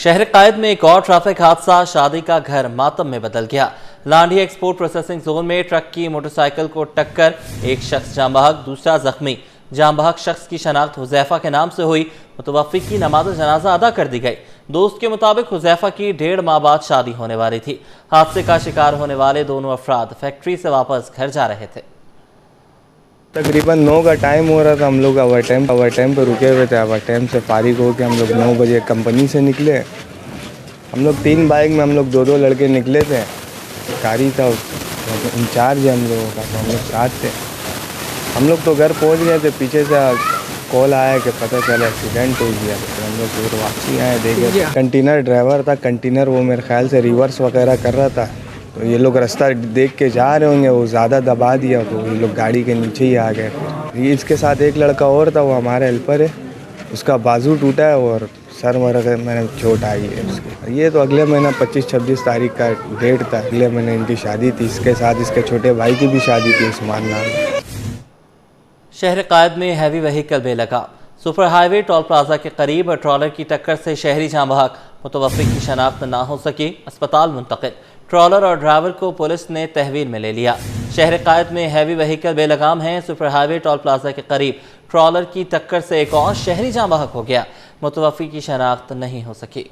شہر قائد میں ایک اور ٹریفک حادثہ، شادی کا گھر ماتم میں بدل گیا۔ لانڈھی ایکسپورٹ پروسیسنگ زون میں ٹرک کی موٹر سائیکل کو ٹکر، ایک شخص جاں بحق، دوسرا زخمی۔ جاں بحق شخص کی شناخت حذیفہ کے نام سے ہوئی۔ متوفی کی نماز جنازہ ادا کر دی گئی۔ دوست کے مطابق حذیفہ کی 1.5 ماہ بعد شادی ہونے والی تھی۔ حادثے کا شکار ہونے والے دونوں افراد فیکٹری سے واپس گھر جا رہے تھے۔ تقریباً 9 کا ٹائم ہو رہا تھا، ہم لوگ اوور ٹائم پہ رکے ہوئے تھے۔ اوور ٹائم سے فارغ ہو کے ہم لوگ 9 بجے کمپنی سے نکلے۔ ہم لوگ 3 بائک میں ہم لوگ 2 لڑکے نکلے تھے۔ کاری تھا انچارج ہے ہم لوگوں کا، تو ہم لوگ ساتھ تھے۔ ہم لوگ تو گھر پہنچ گئے تھے، پیچھے سے کال آیا کہ پتہ چلا ایکسیڈنٹ ہو گیا۔ تو ہم لوگ پھر واپسی آئے، دیکھے کنٹینر ڈرائیور تھا، کنٹینر وہ میرے خیال سے ریورس وغیرہ کر رہا تھا۔ تو یہ لوگ راستہ دیکھ کے جا رہے ہوں گے، وہ زیادہ دبا دیا تو یہ لوگ گاڑی کے نیچے ہی آ گئے۔ اس کے ساتھ ایک لڑکا اور تھا، وہ ہمارے ہیلپر ہے، اس کا بازو ٹوٹا ہے اور سر میں نے چوٹ آئی ہے اس کی۔ یہ تو اگلے مہینہ 25-26 تاریخ کا ڈیٹ تھا، اگلے مہینے ان کی شادی تھی۔ اس کے ساتھ اس کے چھوٹے بھائی کی بھی شادی تھی، عثمان نام۔ شہر قائد میں ہیوی وہیکل بے لگام، سپر ہائی وے ٹول پلازا کے قریب ٹرالر کی ٹکر سے شہری جاں بحق، متوفی کی شناخت نہ ہو سکی، اسپتال منتقل۔ ٹرالر اور ڈرائیور کو پولیس نے تحویل میں لے لیا۔ شہر قائد میں ہیوی وہیکل بے لگام ہیں، سپر ہائی وے ٹول پلازا کے قریب ٹرالر کی ٹکر سے ایک اور شہری جاں بحق ہو گیا، متوفی کی شناخت نہیں ہو سکی۔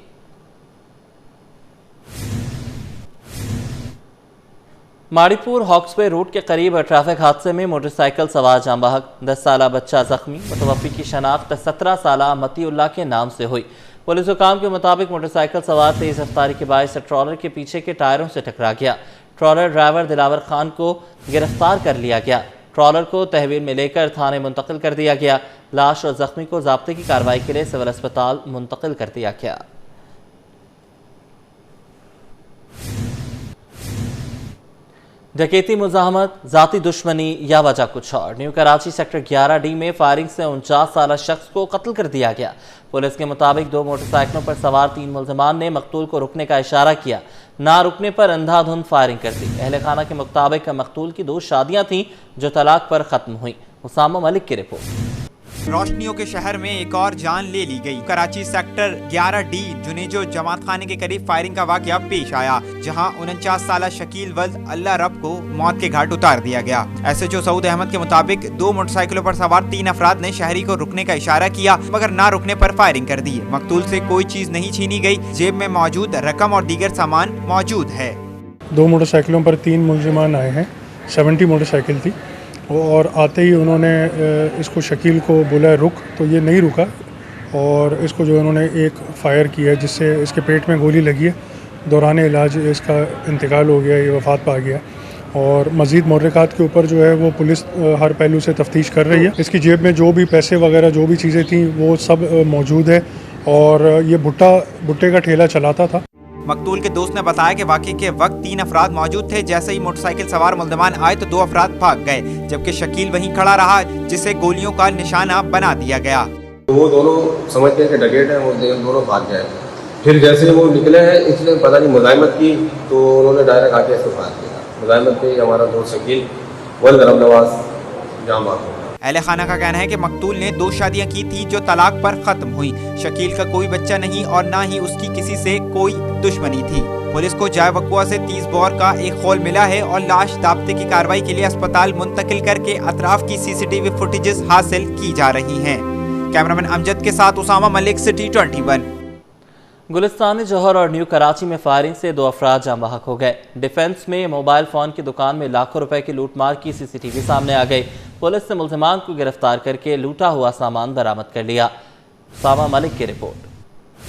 ماڑی پور ہاکس وے روڈ کے قریب ٹریفک حادثے میں موٹر سائیکل سوار جاں بحق، 10 سالہ بچہ زخمی۔ متوفی کی شناخت 17 سالہ متی اللہ کے نام سے ہوئی۔ پولیس حکام کے مطابق موٹر سائیکل سوار تیز رفتاری کے باعث ٹرالر کے پیچھے کے ٹائروں سے ٹکرا گیا۔ ٹرالر ڈرائیور دلاور خان کو گرفتار کر لیا گیا۔ ٹرالر کو تحویل میں لے کر تھانے منتقل کر دیا گیا۔ لاش اور زخمی کو ضابطے کی کارروائی کے لیے سول اسپتال منتقل کر دیا گیا۔ ڈکیتی، مزاحمت، ذاتی دشمنی یا وجہ کچھ اور، نیو کراچی سیکٹر 11D میں فائرنگ سے 49 سالہ شخص کو قتل کر دیا گیا۔ پولیس کے مطابق 2 موٹر سائیکلوں پر سوار 3 ملزمان نے مقتول کو رکنے کا اشارہ کیا، نہ رکنے پر اندھا دھند فائرنگ کر دی۔ اہل خانہ کے مطابق مقتول کی 2 شادیاں تھیں جو طلاق پر ختم ہوئیں۔ اسامہ ملک کی رپورٹ۔ روشنیوں کے شہر میں ایک اور جان لے لی گئی۔ کراچی سیکٹر 11D جنیجو جماعت خانے کے قریب فائرنگ کا واقعہ پیش آیا، جہاں 49 سالہ شکیل ولد اللہ رب کو موت کے گھاٹ اتار دیا گیا۔ SHO سعود احمد کے مطابق 2 موٹر سائیکلوں پر سوار 3 افراد نے شہری کو رکنے کا اشارہ کیا، مگر نہ رکنے پر فائرنگ کر دی۔ مقتول سے کوئی چیز نہیں چھینی گئی، جیب میں موجود رقم اور دیگر سامان موجود ہے۔ 2 موٹر سائیکلوں پر 3 ملزمان آئے ہیں، 70 موٹر سائیکل تھی، اور آتے ہی انہوں نے اس کو شکیل کو بولا رک، تو یہ نہیں رکا اور اس کو جو انہوں نے ایک فائر کیا جس سے اس کے پیٹ میں گولی لگی ہے۔ دوران علاج اس کا انتقال ہو گیا، یہ وفات پا گیا۔ اور مزید محرکات کے اوپر جو ہے وہ پولیس ہر پہلو سے تفتیش کر رہی ہے۔ اس کی جیب میں جو بھی پیسے وغیرہ جو بھی چیزیں تھیں وہ سب موجود ہے، اور یہ بھٹے کا ٹھیلا چلاتا تھا۔ مقتول کے دوست نے بتایا کہ واقعے کے وقت 3 افراد موجود تھے۔ جیسے ہی موٹر سائیکل سوار ملزمان آئے تو 2 افراد بھاگ گئے، جبکہ شکیل وہیں کھڑا رہا، جسے گولیوں کا نشانہ بنا دیا گیا۔ وہ دونوں سمجھ گئے کہ ڈکیٹ ہیں، وہ دونوں بھاگ گئے۔ پھر جیسے وہ نکلے ہیں، اس نے پتہ نہیں مزاحمت کی تو انہوں نے ڈائریکٹ آ کے اس کو فائر کیا۔ مزاحمت پہ ہمارا دوست شکیل ولد رب نواز جاں بحق۔ اہل خانہ کا کہنا ہے کہ مقتول نے 2 شادیاں کی تھی جو طلاق پر ختم ہوئی۔ شکیل کا کوئی بچہ نہیں اور نہ ہی اس کی کسی سے کوئی دشمنی تھی۔ پولیس کو جائے وقوع سے 30 بور کا ایک خول ملا ہے اور لاش ضابطے کی کارروائی کے لیے اسپتال منتقل کر کے اطراف کی CCTV فوٹیجز حاصل کی جا رہی ہیں۔ کیمرامین امجد کے ساتھ اسامہ ملک، سٹی 21۔ گلستان جوہر اور نیو کراچی میں فائرنگ سے 2 افراد جاں بحق ہو گئے۔ ڈیفنس میں موبائل فون کی دکان میں لاکھوں روپے کی لوٹ مار کی CCTV سامنے آ گئی۔ پولیس نے ملزمان کو گرفتار کر کے لوٹا ہوا سامان برآمد کر لیا۔ اسامہ ملک کی رپورٹ۔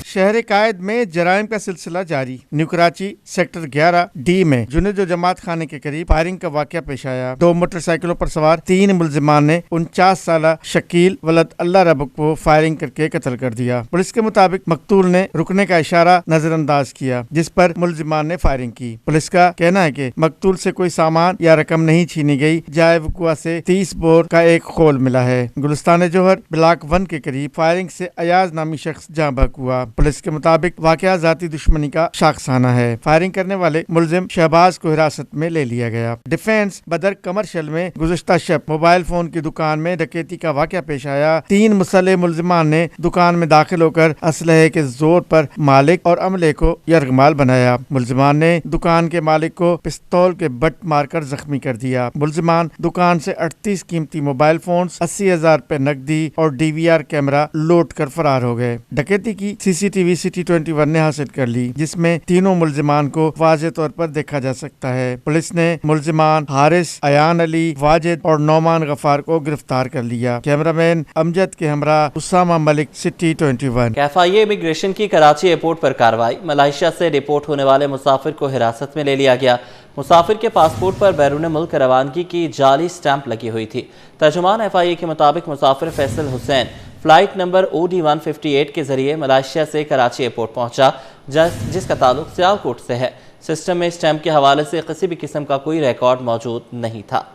شہر قائد میں جرائم کا سلسلہ جاری۔ نیو کراچی سیکٹر 11D میں جنیجو جماعت خانے کے قریب فائرنگ کا واقعہ پیش آیا۔ 2 موٹر سائیکلوں پر سوار 3 ملزمان نے 49 سالہ شکیل ولد اللہ رب کو فائرنگ کر کے قتل کر دیا۔ پولیس کے مطابق مقتول نے رکنے کا اشارہ نظر انداز کیا، جس پر ملزمان نے فائرنگ کی۔ پولیس کا کہنا ہے کہ مقتول سے کوئی سامان یا رقم نہیں چھینی گئی۔ جائے وقوع سے 30 بور کا ایک خول ملا ہے۔ گلستان جوہر بلاک 1 کے قریب فائرنگ سے ایاز نامی شخص جاں بحق ہوا۔ पुलिस के मुताबिक वाकया जाती दुश्मनी का शाखसाना है। फायरिंग करने वाले मुलजिम शहबाज को हिरासत में ले लिया गया। डिफेंस बदर कमर्शियल में गुज़िश्ता शब मोबाइल फोन की दुकान में डकैती का वाकया पेश आया। 3 मुसल्लह मुलजिमान ने दुकान में दाखिल होकर असलहे के जोर पर मालिक और अमले को यरगमाल बनाया। मुलजिमान ने दुकान के मालिक को पिस्तौल के बट मारकर जख्मी कर दिया। मुलजिमान दुकान से 38 कीमती मोबाइल फोन, 80,000 रुपए नकदी और DVR कैमरा लूट कर फरार हो गए। डकैती की CCTV सिटी 21 ने हासिल कर ली, जिसमें तीनों मुलजिमान को वाज़ेह तौर पर देखा जा सकता है। पुलिस ने मुलजिमान हारिस, अयान अली, वाजिद और नौमान गफार को गिरफ्तार कर लिया। कैमरामैन अमजद के हमरा उसामा मलिक, सिटी 21। कैफाई इमिग्रेशन की कराची एयरपोर्ट पर कार्रवाई। मलेशिया से रिपोर्ट होने वाले मुसाफिर को हिरासत में ले लिया गया। मुसाफिर के पासपोर्ट पर बैरून मुल्क रवानगी की जाली स्टैंप लगी हुई थी। तर्जुमान FIA के मुताबिक मुसाफिर Faisal Hussain flight number OD 158 के जरिए मलेशिया से कराची एयरपोर्ट पहुंचा, जिसका ताल्लुक सियालकोट से है। सिस्टम में स्टैंप के हवाले से किसी भी किस्म का कोई रिकॉर्ड मौजूद नहीं था।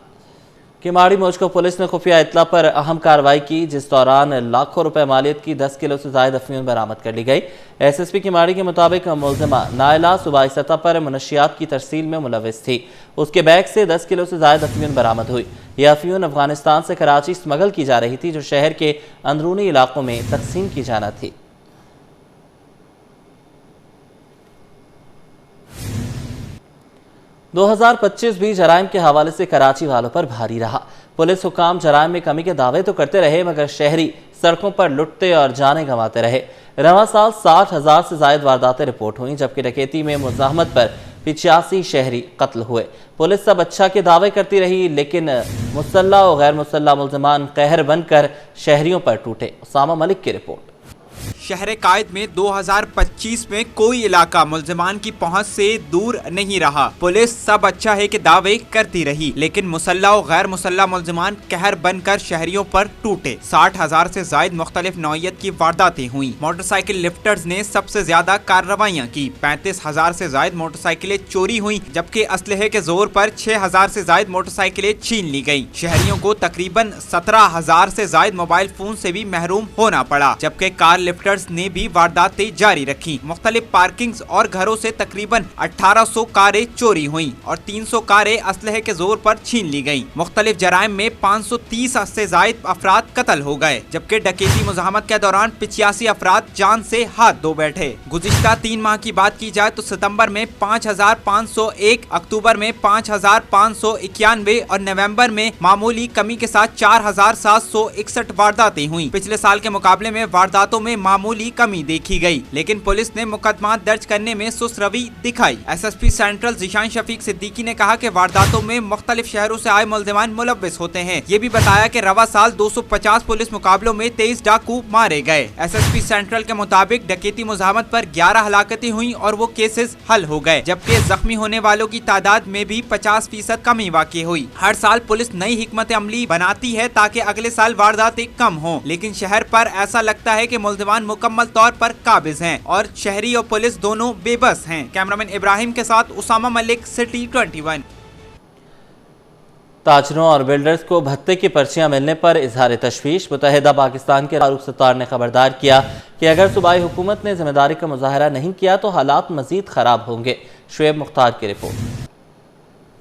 किमाड़ी मौजको पुलिस ने खुफिया इत्तला पर अहम कार्रवाई की, जिस दौरान लाखों रुपए मालियत की 10 किलो से ज़ायद अफीम बरामद कर ली गई। SSP किमाड़ी के मुताबिक मुलजिमा नायला सूबाई सतह पर मनशियात की तरसील में मुलविस थी। उसके बैग से 10 किलो से ज़ायद अफीम बरामद हुई। यह अफीम अफगानिस्तान से कराची स्मगल की जा रही थी, जो शहर के अंदरूनी इलाकों में तकसीम की जाना थी। दो 2025 भी जराइम के हवाले से कराची वालों पर भारी रहा। पुलिस हुकाम जराइम में कमी के दावे तो करते रहे, मगर शहरी सड़कों पर लुटते और जाने गंवाते रहे। रवां साल 60,000 से जायद वारदातें रिपोर्ट हुई, जबकि डकैती में मुज़ाहमत पर 85 शहरी कत्ल हुए। पुलिस सब अच्छा के दावे करती रही, लेकिन मुसल्ला और गैर मुसल्ला मुलजमान कहर बनकर शहरियों पर टूटे। उसामा मलिक की रिपोर्ट। शहर कायद में 2025 में कोई इलाका मुलजमान की पहुंच से दूर नहीं रहा। पुलिस सब अच्छा है के दावे करती रही, लेकिन मुसल्ला और गैर मुसल्ला मुलजमान कहर बनकर शहरियों पर टूटे। 60,000 से जायद मुख्तलिफ नौइयत की वारदातें हुई। मोटरसाइकिल लिफ्टर्स ने सबसे ज्यादा कार्रवाइयाँ की। 35,000 से जायद मोटरसाइकिलें चोरी हुई, जबकि असलहे के जोर पर 6,000 से जायद मोटरसाइकिलें छीन ली गयी। शहरियों को तकरीबन 17,000 से जायद मोबाइल फोन से भी महरूम होना पड़ा, जबकि कार लिफ्टर्स ने भी वारदातें जारी रखी। मुख्तलिफ पार्किंग्स और घरों से तकरीबन 1800 कारें चोरी हुई और 300 कारें असलहे के जोर पर छीन ली गयी। मुख्तलिफ जराइम में 530 से जायद अफराद कत्ल हो गए, जबकि डकैती मुज़ाहमत के दौरान 85 अफराद जान से हाथ धो बैठे। गुज़िश्ता 3 माह की बात की जाए तो सितंबर में 5,501, अक्टूबर में 5,591 और नवंबर में मामूली कमी के साथ 4,761 वारदातें हुई। पिछले साल के मुकाबले में वारदातों में मामूली कमी देखी गई, लेकिन पुलिस ने मुकदमा दर्ज करने में सुस्त रवि दिखाई। SSP सेंट्रल ज़ीशान शफीक सिद्दीकी ने कहा कि वारदातों में मुख्तलिफ शहरों से आए मुलजिमान मुलव्विस होते हैं। ये भी बताया कि रवा साल 250 पुलिस मुकाबलों में 23 डाकू मारे गए। SSP सेंट्रल के मुताबिक डकैती मुज़ाहमत पर 11 हलाकतें हुई और वो केसेस हल हो गए, जबकि जख्मी होने वालों की तादाद में भी 50% कमी वाक़ई हुई। हर साल पुलिस नई हिकमत अमली बनाती है ताकि अगले साल वारदातें कम हों, लेकिन शहर पर ऐसा लगता है कि मुलजिमान मुकम्मल तौर पर काबिज हैं और शहरी और पुलिस दोनों बेबस हैं। कैमरामैन इब्राहिम के साथ उसामा मलिक, सिटी 21। ताजरों और बिल्डर्स को भत्ते की पर्चियां मिलने पर इजहार तशवीश। मुत्तहिदा पाकिस्तान के फारूक सत्तार ने खबरदार किया कि अगर सूबाई हुकूमत ने जिम्मेदारी का मुजाहरा नहीं किया तो हालात मजीद खराब होंगे। शुएब मुख्तार की रिपोर्ट।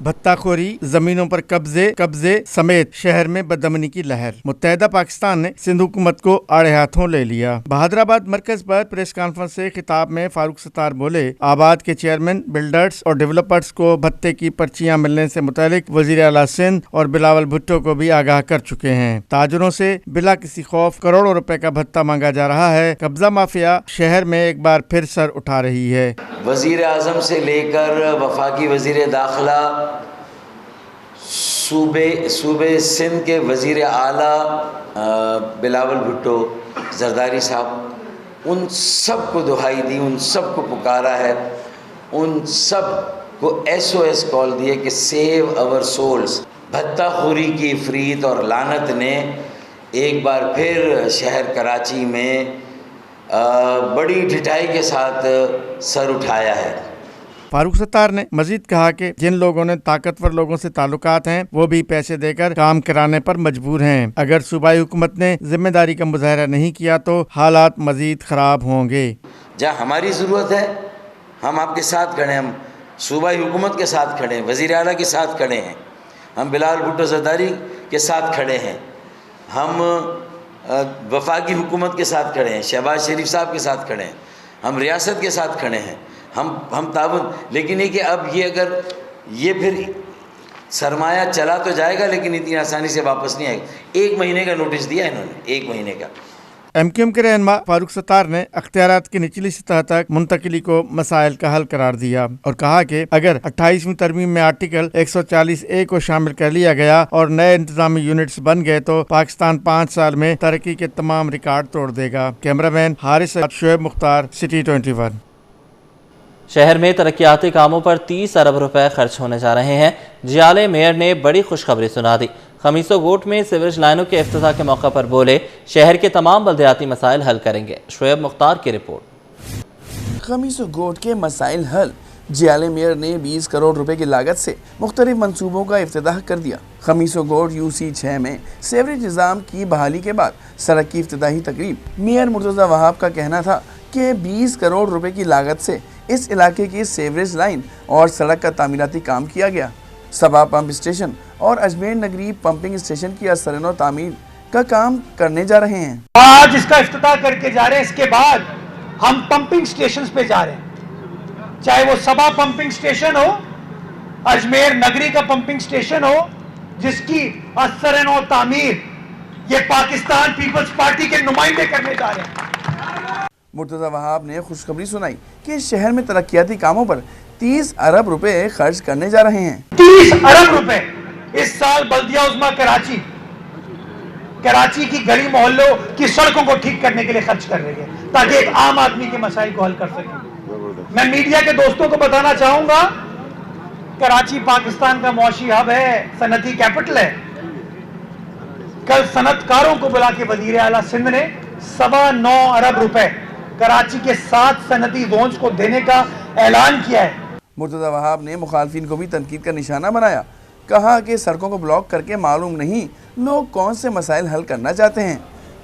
भत्ताखोरी, जमीनों पर कब्जे समेत शहर में बदअमनी की लहर। मुत्तहिदा पाकिस्तान ने सिंध हुकूमत को आड़े हाथों ले लिया। बहादुराबाद मरकज पर प्रेस कॉन्फ्रेंस से खिताब में फारूक सत्तार बोले, आबाद के चेयरमैन, बिल्डर्स और डेवलपर्स को भत्ते की पर्चियां मिलने से मुतालिक वजीर आला सिंध और बिलावल भुट्टो को भी आगाह कर चुके हैं। ताजरों से बिला किसी खौफ करोड़ों रुपए का भत्ता मांगा जा रहा है। कब्जा माफिया शहर में एक बार फिर सर उठा रही है। वजीर आजम से लेकर वफाकी वजीर दाखिला, सूबे सिंध के वजीर आला बिलावल भुट्टो, जरदारी साहब, उन सब को दुहाई दी, उन सब को पुकारा है, उन सब को SOS कॉल दिए कि सेव अवर सोल्स। भत्ताखोरी की इफरीत और लानत ने एक बार फिर शहर कराची में बड़ी ढिठाई के साथ सर उठाया है। फारूक सत्तार ने मजीद कहा कि जिन लोगों ने ताकतवर लोगों से ताल्लुकात हैं वो भी पैसे देकर काम कराने पर मजबूर हैं। अगर सूबाई हुकूमत ने जिम्मेदारी का मुजाहरा नहीं किया तो हालात मजीद खराब होंगे। جہاں ہماری ضرورت ہے ہم آپ کے ساتھ کھڑے ہیں, ہم صوبائی حکومت کے ساتھ کھڑے ہیں, وزیر اعلیٰ کے ساتھ کھڑے ہیں, ہم بلاول بھٹو زرداری کے ساتھ کھڑے ہیں, ہم وفاقی حکومت کے ساتھ کھڑے ہیں, شہباز شریف صاحب کے ساتھ کھڑے ہیں, ہم ریاست کے ساتھ کھڑے ہیں, ہم تعاون. لیکن یہ کہ اب یہ اگر یہ پھر سرمایہ چلا تو جائے گا لیکن اتنی آسانی سے واپس نہیں آئے گا. 1 مہینے کا نوٹس دیا انہوں نے, 1 مہینے کا. ایم کیو ایم کے رہنما فاروق ستار نے اختیارات کی نچلی سطح تک منتقلی کو مسائل کا حل قرار دیا اور کہا کہ اگر 28ویں ترمیم میں آرٹیکل 140A کو شامل کر لیا گیا اور نئے انتظامی یونٹس بن گئے تو پاکستان 5 سال میں ترقی کے تمام ریکارڈ توڑ دے گا. کیمرہ مین حارث شعیب مختار, سٹی 21. شہر میں ترقیاتی کاموں پر 30 ارب روپے خرچ ہونے جا رہے ہیں. جیالے میئر نے بڑی خوشخبری سنا دی. خمیسو گوٹ میں سیوریج لائنوں کے افتتاح کے موقع پر بولے شہر کے تمام بلدیاتی مسائل حل کریں گے. شعیب مختار کی رپورٹ. خمیسو گوٹ کے مسائل حل. جیالے میئر نے 20 کروڑ روپے کی لاگت سے مختلف منصوبوں کا افتتاح کر دیا. خمیسو گوٹ UC 6 میں سیوریج نظام کی بحالی کے بعد سڑک کی افتتاحی تقریب. میئر مرتضی وہاب کا کہنا تھا کہ 20 کروڑ روپے کی لاگت سے اس علاقے کی سیوریج لائن اور سڑک کا تعمیراتی کام کیا گیا. سبا پمپ اسٹیشن اور اجمیر نگری پمپنگ اسٹیشن کی اثر و تعمیر کا کام کرنے جا رہے ہیں. آج اس کا افتتاح کر کے جا رہے ہیں. اس کے بعد ہم پمپنگ اسٹیشنز پہ جا رہے ہیں, چاہے وہ سبا پمپنگ اسٹیشن ہو, اجمیر نگری کا پمپنگ اسٹیشن ہو, جس کی اثر و تعمیر یہ پاکستان پیپلز پارٹی کے نمائندے کرنے جا رہے ہیں. مرتضی وہاب نے خوشخبری سنائی کہ شہر میں ترقیاتی کاموں پر 30 ارب روپے خرچ کرنے جا رہے ہیں. 30 ارب روپے اس سال بلدیہ عظمیٰ کراچی کی گلی محلوں کی سڑکوں کو ٹھیک کرنے کے لیے خرچ کر رہی ہے تاکہ ایک عام آدمی کے مسائل کو حل کر سکے. میں میڈیا کے دوستوں کو بتانا چاہوں گا, کراچی پاکستان کا معاشی ہب ہے, صنعتی کیپٹل ہے. کل صنعت کاروں کو بلا کے وزیر اعلیٰ سندھ نے 9.25 ارب روپے کراچی کے 7 صنعتی زونز کو دینے کا اعلان کیا ہے. مرتضی وہاب نے مخالفین کو بھی تنقید کا نشانہ بنایا. کہا کہ سڑکوں کو بلاک کر کے معلوم نہیں لوگ کون سے مسائل حل کرنا چاہتے ہیں.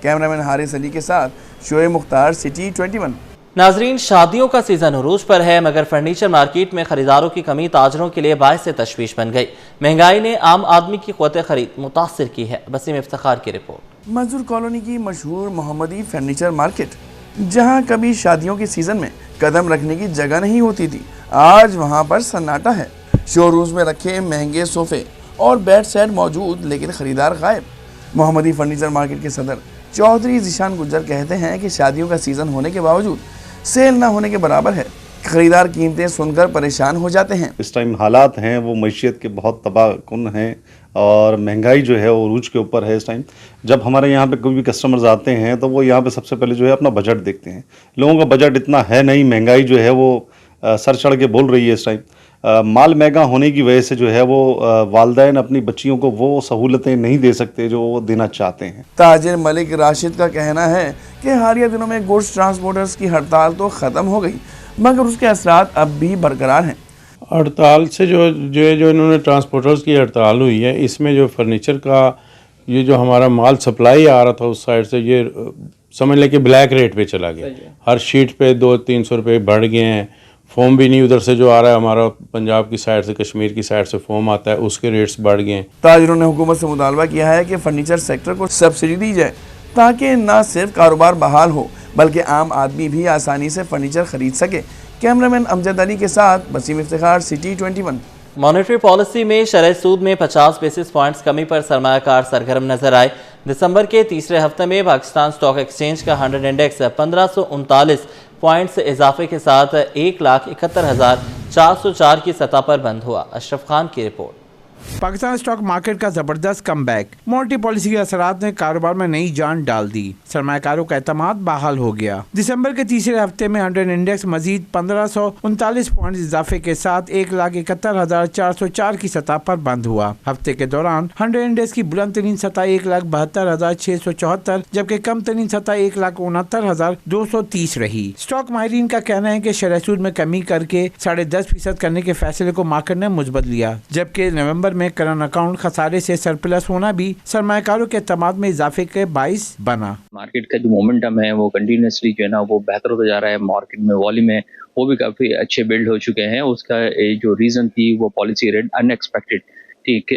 کیمرہ مین حارث علی کے ساتھ شعیب مختار, سٹی 21. ناظرین, شادیوں کا سیزن عروج پر ہے مگر فرنیچر مارکیٹ میں خریداروں کی کمی تاجروں کے لیے باعث تشویش بن گئی. مہنگائی نے عام آدمی کی قوت خرید متاثر کی ہے. بسیم افتخار کی رپورٹ. منظور کالونی کی مشہور محمدی فرنیچر مارکیٹ, جہاں کبھی شادیوں کے سیزن میں قدم رکھنے کی جگہ نہیں ہوتی تھی, آج وہاں پر سناٹا ہے. شو رومز میں رکھے مہنگے صوفے اور بیڈ سیٹ موجود لیکن خریدار غائب. محمدی فرنیچر مارکیٹ کے صدر چودھری ذیشان گجر کہتے ہیں کہ شادیوں کا سیزن ہونے کے باوجود سیل نہ ہونے کے برابر ہے. خریدار قیمتیں سن کر پریشان ہو جاتے ہیں. اس ٹائم حالات ہیں وہ معیشت کے بہت تباہ کن ہیں اور مہنگائی جو ہے وہ عروج کے اوپر ہے. اس ٹائم جب ہمارے یہاں پہ کوئی بھی کسٹمرز آتے ہیں تو وہ یہاں پہ سب سے پہلے جو ہے اپنا بجٹ دیکھتے ہیں. لوگوں کا بجٹ اتنا ہے نہیں, مہنگائی جو ہے وہ سر چڑھ کے بول رہی ہے. اس ٹائم مال مہنگا ہونے کی وجہ سے جو ہے وہ والدین اپنی بچیوں کو وہ سہولتیں نہیں دے سکتے جو وہ دینا چاہتے ہیں. تاجر ملک راشد کا کہنا ہے کہ حالیہ دنوں میں گوڈز ٹرانسپورٹرز کی ہڑتال تو ختم ہو گئی مگر اس کے اثرات اب بھی برقرار ہیں. ہڑتال سے جو انہوں نے ٹرانسپورٹرز کی ہڑتال ہوئی ہے, اس میں جو فرنیچر کا یہ جو ہمارا مال سپلائی آ رہا تھا اس سائڈ سے, یہ سمجھ لیں کہ بلیک ریٹ پہ چلا گیا. ہر شیٹ پہ 200-300 روپے بڑھ گئے ہیں. فوم بھی نہیں ادھر سے جو آ رہا ہے ہمارا پنجاب کی سائڈ سے, کشمیر کی سائڈ سے فوم آتا ہے, اس کے ریٹس بڑھ گئے ہیں. تاجروں نے حکومت سے مطالبہ کیا ہے کہ فرنیچر سیکٹر کو سبسڈی دی جائے تاکہ نہ صرف کاروبار بحال ہو بلکہ عام آدمی بھی آسانی سے فرنیچر خرید سکے. کیمرہ مین امجد علی کے ساتھ بسیم افتخار, سٹی 21. مانیٹری پالیسی میں شرح سود میں 50 بیسس پوائنٹس کمی پر سرمایہ کار سرگرم نظر آئے. دسمبر کے تیسرے ہفتے میں پاکستان سٹاک ایکسچینج کا 100 انڈیکس 1539 پوائنٹس اضافے کے ساتھ 1,71,404 کی سطح پر بند ہوا. اشرف خان کی رپورٹ. پاکستان سٹاک مارکیٹ کا زبردست کم بیک. مانیٹری پالیسی کے اثرات نے کاروبار میں نئی جان ڈال دی. سرمایہ کاروں کا اعتماد بحال ہو گیا. دسمبر کے تیسرے ہفتے میں 100 انڈیکس مزید 1539 پوائنٹس اضافے کے ساتھ 1,71,404 کی سطح پر بند ہوا. ہفتے کے دوران 100 انڈیکس کی بلند ترین سطح 1,72,674 جبکہ کم ترین سطح 1,69,230 رہی. اسٹاک ماہرین کا کہنا ہے کہ شرح سود میں کمی کر کے 10.5% کرنے کے فیصلے کو مارکیٹ نے مثبت لیا, جبکہ نومبر में करंट अकाउंट खसारे से सरप्लस होना भी सरमायाकारों के एतमाद में इजाफे के बाइस बना। मार्केट का जो मोमेंटम है वो कंटिन्यूसली जो है ना वो बेहतर होता जा रहा है। मार्केट में वॉल्यूम है वो भी काफ़ी अच्छे बिल्ड हो चुके हैं। उसका जो रीज़न थी वो पॉलिसी रेट अनएक्सपेक्टेड ठीक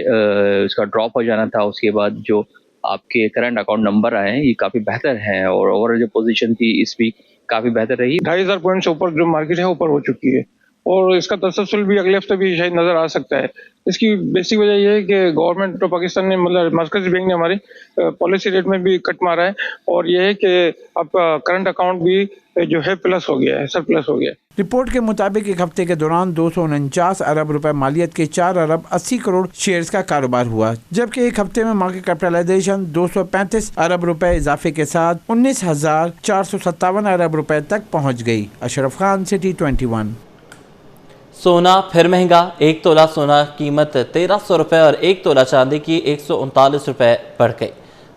उसका ड्रॉप हो जाना था। उसके बाद जो आपके करंट अकाउंट नंबर आए हैं ये काफ़ी बेहतर हैं और ओवरऑल जो पोजीशन थी इस वीक काफ़ी बेहतर रही। 2500 पॉइंट से ऊपर जो मार्केट है ऊपर हो चुकी है और इसका तसलसल भी अगले हफ्ते भी शायद नजर आ सकता है। इसकी बेसिक वजह यह है कि गवर्नमेंट ऑफ पाकिस्तान ने मतलब मरकजी बैंक ने हमारी पॉलिसी रेट में भी कट मारा है और यह है कि अब करंट अकाउंट भी जो है प्लस हो गया है, सरप्लस हो गया है। रिपोर्ट के मुताबिक एक हफ्ते के दौरान 249 अरब रुपए मालियत के 4 अरब 80 करोड़ शेयर्स का कारोबार हुआ, जबकि एक हफ्ते में मार्केट कैपिटलाइजेशन 235 अरब रुपए इजाफे के साथ 19,457 अरब रुपए तक पहुंच गई। अशरफ खान, सिटी 21। सोना फिर महंगा। 1 तोला सोना कीमत 1300 रुपये और 1 तोला चांदी की 139 रुपये बढ़ गई।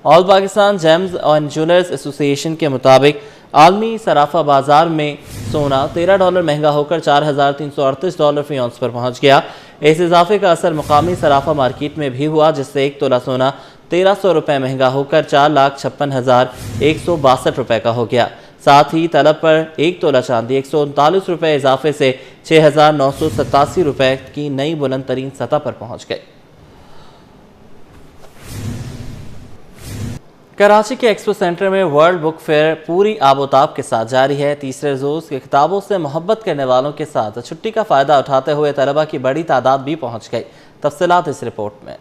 All Pakistan James and jewellers association के मुताबिक आलमी सराफा बाजार में सोना $13 महंगा होकर $4,338 फी औंस पर पहुंच गया। इस इजाफे का असर मुकामी सराफा मार्केट में भी हुआ, जिससे 1 तोला सोना 1300 रुपये महंगा होकर 4,56,162 रुपये का हो गया। साथ ही तलब पर 1 तोला चांदी 139 रुपये इजाफे से 6,987 रुपये की नई बुलंद तरीन सतह पर पहुंच गए। कराची के एक्सपो सेंटर में वर्ल्ड बुक फेयर पूरी आबोताब के साथ जारी है। तीसरे रोज के किताबों से मोहब्बत करने वालों के साथ छुट्टी का फ़ायदा उठाते हुए तलबा की बड़ी तादाद भी पहुंच गई। तफसीलात इस रिपोर्ट में।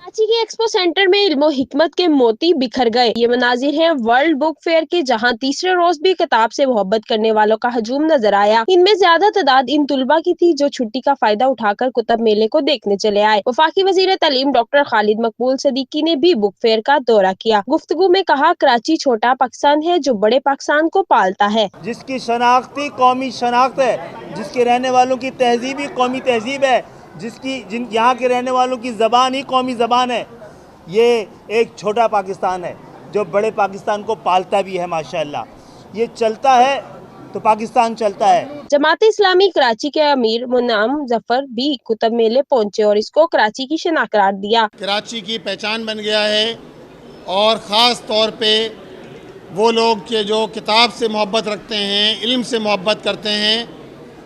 कराची के एक्सपो सेंटर में इल्मो हिकमत के मोती बिखर गए। ये मनाजिर हैं वर्ल्ड बुक फेयर के, जहां तीसरे रोज भी किताब से मोहब्बत करने वालों का हजूम नजर आया। इनमें ज्यादा तादाद इन तुलबा की थी जो छुट्टी का फायदा उठाकर कुतुब मेले को देखने चले आए। वफाकी वजीर तालीम डॉक्टर खालिद मकबूल सदीकी ने भी बुक फेयर का दौरा किया। गुफ्तगू में कहा, कराची छोटा पाकिस्तान है जो बड़े पाकिस्तान को पालता है, जिसकी शनाख्ती कौमी शनाख्त है, जिसके रहने वालों की तहजीब ही कौमी तहजीब है, जिन यहाँ के रहने वालों की ज़बान ही कौमी ज़बान है। ये एक छोटा पाकिस्तान है जो बड़े पाकिस्तान को पालता भी है। माशाअल्लाह ये चलता है तो पाकिस्तान चलता है। जमात इस्लामी कराची के अमीर मुन्नाम जफर भी कुतुब मेले पहुंचे और इसको कराची की शनाख्त करार दिया। कराची की पहचान बन गया है और ख़ास तौर पे वो लोग के जो किताब से मोहब्बत रखते हैं, इल्म से मोहब्बत करते हैं,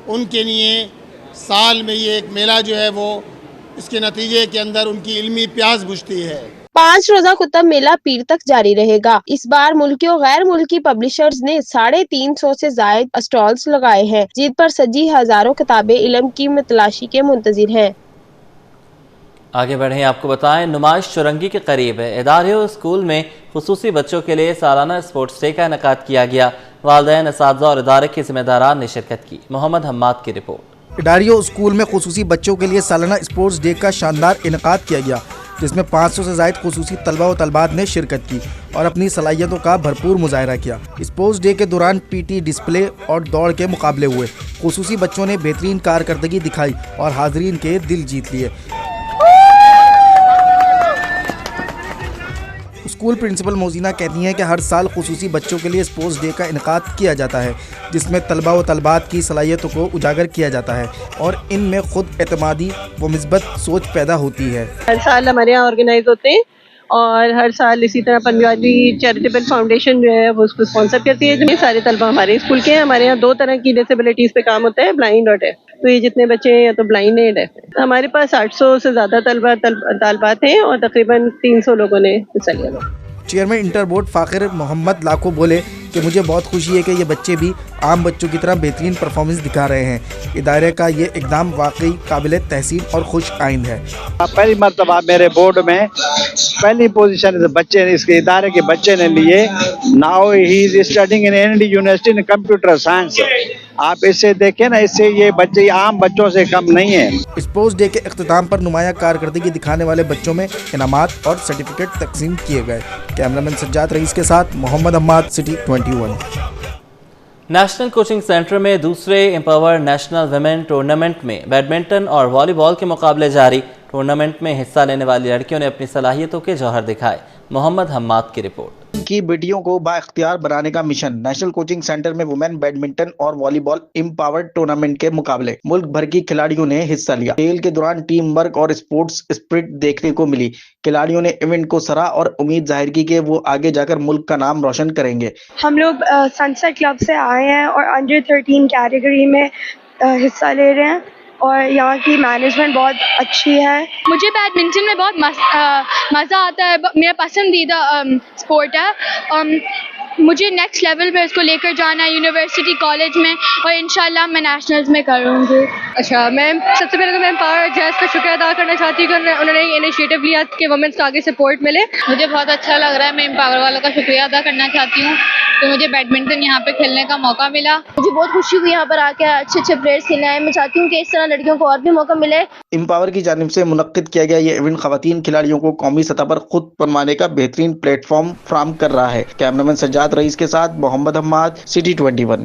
उनके लिए साल में ये एक मेला जो है वो इसके नतीजे के अंदर उनकी इल्मी प्यास बुझती है। 5 रोजा कुतुब मेला पीर तक जारी रहेगा। इस बार मुल्की और गैर मुल्की पब्लिशर्स ने 350 से जायद स्टॉल्स लगाए हैं, जिन पर सजी हजारों किताबें इल्म की तलाशी के मुंतजिर हैं। आगे बढ़ें, आपको बताएं नुमाइश चुरंगी के करीब है। इदारे और स्कूल में खुसूसी बच्चों के लिए सालाना स्पोर्ट्स डे का इनेकाद किया गया। वालिदैन, असातिज़ा और इदारे के जिम्मेदारान ने शिरकत की। मोहम्मद हम्माद की रिपोर्ट। इडारियों स्कूल में खुसूसी बच्चों के लिए सालाना स्पोर्ट्स डे का शानदार इनेकाद किया गया, जिसमें 500 से ज़ायद खुसूसी तलबा व तलबात ने शिरकत की और अपनी सलाहियतों का भरपूर मुजाहरा किया। स्पोर्ट्स डे के दौरान पीटी, डिस्प्ले और दौड़ के मुकाबले हुए। खुसूसी बच्चों ने बेहतरीन कारकर्दगी दिखाई और हाज़रीन के दिल जीत लिए। स्कूल प्रिंसिपल मोजीना कहती हैं कि हर साल खुसूसी बच्चों के लिए स्पोर्ट्स डे का इनेकाद किया जाता है, जिसमें तलबा व तलबात की सलाहियतों को उजागर किया जाता है और इनमें खुद एतमादी व मिस्बत सोच पैदा होती है। हर साल हमारे यहाँ ऑर्गेनाइज होते हैं और हर साल इसी तरह पंजाबी चैरिटेबल फाउंडेशन जो है वो उसको स्पॉन्सर करती है। जो सारे तलबा हमारे स्कूल के हैं। हमारे यहाँ 2 तरह की डिसेबिलिटीज़ पे काम होता है, ब्लाइंड और डेफ। तो ये जितने बच्चे हैं या तो ब्लाइंड है, डेफ है। हमारे पास 800 से ज़्यादा तलबात हैं और तकरीबन 300 लोगों ने हिस्सा लिया। चेयरमैन इंटर बोर्ड फ़ाखिर मोहम्मद लाखो बोले कि मुझे बहुत खुशी है कि ये बच्चे भी आम बच्चों की तरह बेहतरीन परफॉर्मेंस दिखा रहे हैं। इदारे का ये इक़दाम वाकई काबिल तहसीन और खुश आइंद है। पहली मरतबा मेरे बोर्ड में पहली पोजीशन बच्चे ने, इसके इदारे के बच्चे ने लिए। Now he is studying in ND university in computer science. आप इससे देखें ना, इससे ये बच्चे आम बच्चों से कम नहीं है। स्पोर्ट्स डे के इख्तिताम पर नुमाया कारकर्दगी दिखाने वाले बच्चों में इनामात और सर्टिफिकेट तकसीम किए गए। कैमरामैन सज्जाद रईस के साथ Muhammad Hammad, city 21। National coaching centre में दूसरे एम्पावर नेशनल विमेन टूर्नामेंट में बैडमिंटन और वॉलीबॉल के मुकाबले जारी। टूर्नामेंट में हिस्सा लेने वाली लड़कियों ने अपनी सलाहियतों के जौहर दिखाए। मोहम्मद हम्माद की रिपोर्ट। की बेटियों को बाइख्तियार बनाने का मिशन। नेशनल कोचिंग सेंटर में वुमेन बैडमिंटन और वॉलीबॉल एम्पावर्ड टूर्नामेंट के मुकाबले मुल्क भर की खिलाड़ियों ने हिस्सा लिया। खेल के दौरान टीम वर्क और स्पोर्ट्स स्पिरिट देखने को मिली। खिलाड़ियों ने इवेंट को सराहा और उम्मीद जाहिर की कि वो आगे जाकर मुल्क का नाम रोशन करेंगे। हम लोग सनसेट क्लब से आए हैं और अंडर 13 कैटेगरी में हिस्सा ले रहे हैं और यहाँ की मैनेजमेंट बहुत अच्छी है। मुझे बैडमिंटन में बहुत मज़ा आता है, मेरा पसंदीदा स्पोर्ट है। मुझे नेक्स्ट लेवल पे इसको लेकर जाना है यूनिवर्सिटी कॉलेज में और इंशाल्लाह मैं नेशनल्स में करूँगी। अच्छा, मैं सबसे पहले तो मैं एम्पावर जैज़ का शुक्रिया अदा करना चाहती हूँ कि उन्होंने इनिशिएटिव लिया कि वुमेन्स को आगे सपोर्ट मिले। मुझे बहुत अच्छा लग रहा है, मैं एम्पावर वालों का शुक्रिया अदा करना चाहती हूँ तो मुझे बैडमिंटन यहाँ पे खेलने का मौका मिला। मुझे बहुत खुशी हुई यहाँ पर आके अच्छे अच्छे प्लेयर्स खेलने आए। मैं चाहती हूँ कि इस तरह लड़कियों को और भी मौका मिले। एम्पावर की जानिब से मुनक्किद किया गया ये इवेंट खवातीन खिलाड़ियों को कौमी सतह पर खुद बनवाने का बेहतरीन प्लेटफॉर्म फराहम कर रहा है। कैमरामैन सज्जाद रईस के साथ मोहम्मद हम्माद, सिटी 21।